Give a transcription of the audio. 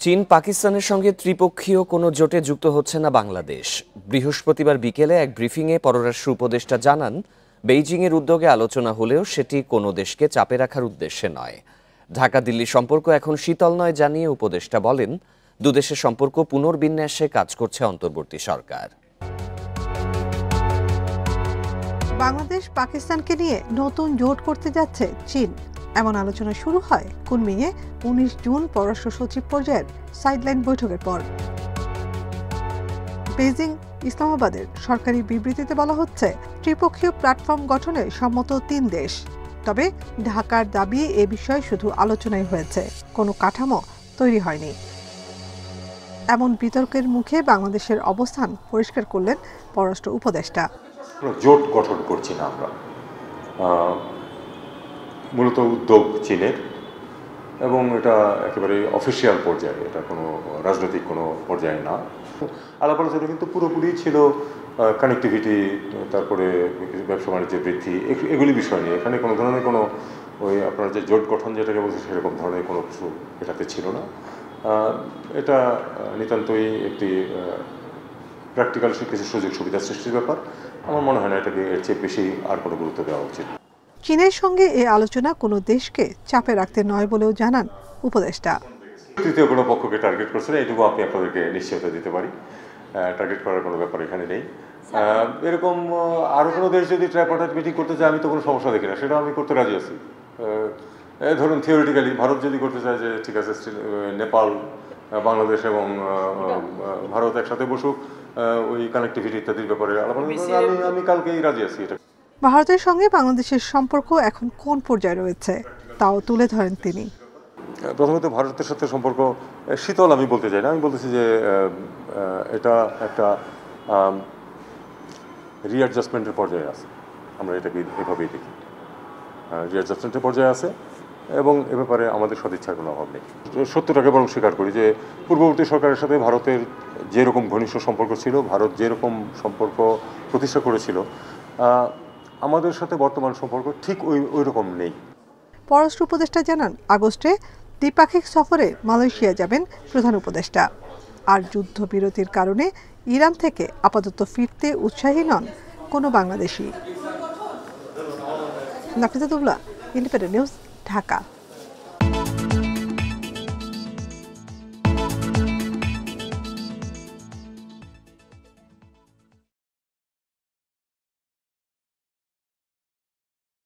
চীন পাকিস্তানের সঙ্গে ত্রিপক্ষীয় কোনো জোটে যুক্ত হচ্ছে না বাংলাদেশ। বৃহস্পতিবার বিকেলে এক ব্রিফিংয়ে পররাষ্ট্র উপদেষ্টা জানান, বেইজিংয়ের উদ্যোগে আলোচনা হলেও সেটি কোনো দেশকে চাপে রাখার উদ্দেশ্যে নয়। ঢাকা দিল্লি সম্পর্ক এখন শীতল নয় জানিয়ে উপদেষ্টা বলেন, দুদেশের সম্পর্ক পুনর্বিন্যাসে কাজ করছে অন্তর্বর্তী সরকার। বাংলাদেশ পাকিস্তানকে নিয়ে নতুন জোট করতে যাচ্ছে চীন, এমন আলোচনা শুরু হয় কুনমিংয়ে ১৯ জুন পররাষ্ট্র সচিব পর্যায়ের সাইডলাইন বৈঠকের পর। বেইজিং ইসলামাবাদের সরকারি বিবৃতিতে বলা হচ্ছে, ত্রিপক্ষীয় প্ল্যাটফর্ম গঠনে সম্মত ৩ দেশ। তবে ঢাকার দাবি এ বিষয়ে শুধু আলোচনাই হয়েছে, কোনো কাঠামো তৈরি হয়নি। এমন বিতর্কের মুখে বাংলাদেশের অবস্থান পরিষ্কার করলেন পররাষ্ট্র উপদেষ্টা। জোট গঠন করছি না আমরা, মূলত উদ্যোগ চীনের, এবং এটা একেবারে অফিসিয়াল পর্যায়ে, এটা কোনো রাজনৈতিক কোনো পর্যায়ে না। আলাপ আলোচনা কিন্তু পুরোপুরি ছিল কানেক্টিভিটি, তারপরে ব্যবসা বাণিজ্যের বৃদ্ধি, এগুলি বিষয় নিয়ে। এখানে কোনো ধরনের কোনো ওই আপনার যে জোট গঠন যেটাকে বলছে সেরকম ধরনের কোনো কিছু এটাতে ছিল না। এটা নিতান্তই একটি প্র্যাকটিক্যাল কিছু সুযোগ সুবিধা সৃষ্টির ব্যাপার। আমার মনে হয় না এটাকে এর চেয়ে বেশি আর কোনো গুরুত্ব দেওয়া উচিত। চীনের সঙ্গে এই আলোচনা কোনো দেশকে চাপে রাখতে নয় বলেও জানান উপদেষ্টা। তৃতীয় কোনো পক্ষকে টার্গেট করছে না, এটুকু আমি আপনাদেরকে নিশ্চয়তা দিতে পারি। টার্গেট করার কোনো ব্যাপার এখানে নেই। এরকম আরও কোনো দেশ যদি ট্রাইপার্টাইট মিটিং করতে চায়, আমি তো কোনো সমস্যা দেখি না, সেটা আমি করতে রাজি আছি। ধরুন থিওরিটিক্যালি ভারত যদি করতে চায় যে ঠিক আছে, নেপাল, বাংলাদেশ এবং ভারত একসাথে বসুক, ওই কানেক্টিভিটি ইত্যাদির ব্যাপারে আমি কালকেই রাজি আছি। এটা ভারতের সঙ্গে বাংলাদেশের সম্পর্ক এখন কোন পর্যায়ে রয়েছে তাও তুলে ধরেন তিনি। প্রথমত ভারতের সাথে সম্পর্ক শীতল আমি বলতে চাই না, আমি বলতেছি যে এটা একটা রিঅ্যাডজাস্টমেন্টের পর্যায়ে আছে। আমরা এটাকে এভাবেই দেখি, রিঅ্যাডজাস্টমেন্টের পর্যায়ে আছে, এবং এ ব্যাপারে আমাদের সদিচ্ছার কোনো অভাব নেই। সত্যটাকে বরং স্বীকার করি যে পূর্ববর্তী সরকারের সাথে ভারতের যেরকম ঘনিষ্ঠ সম্পর্ক ছিল, ভারত যেরকম সম্পর্ক প্রতিষ্ঠা করেছিল, আমাদের সাথে বর্তমান সম্পর্ক ঠিক ওই রকম নেই। পররাষ্ট্র উপদেষ্টা জানান, আগস্টে দ্বিপাক্ষিক সফরে মালয়েশিয়া যাবেন প্রধান উপদেষ্টা। আর যুদ্ধবিরতির কারণে ইরান থেকে আপাতত ফিরতে উৎসাহী নন কোনো বাংলাদেশি। Nafizatullah, Independent News, Dhaka.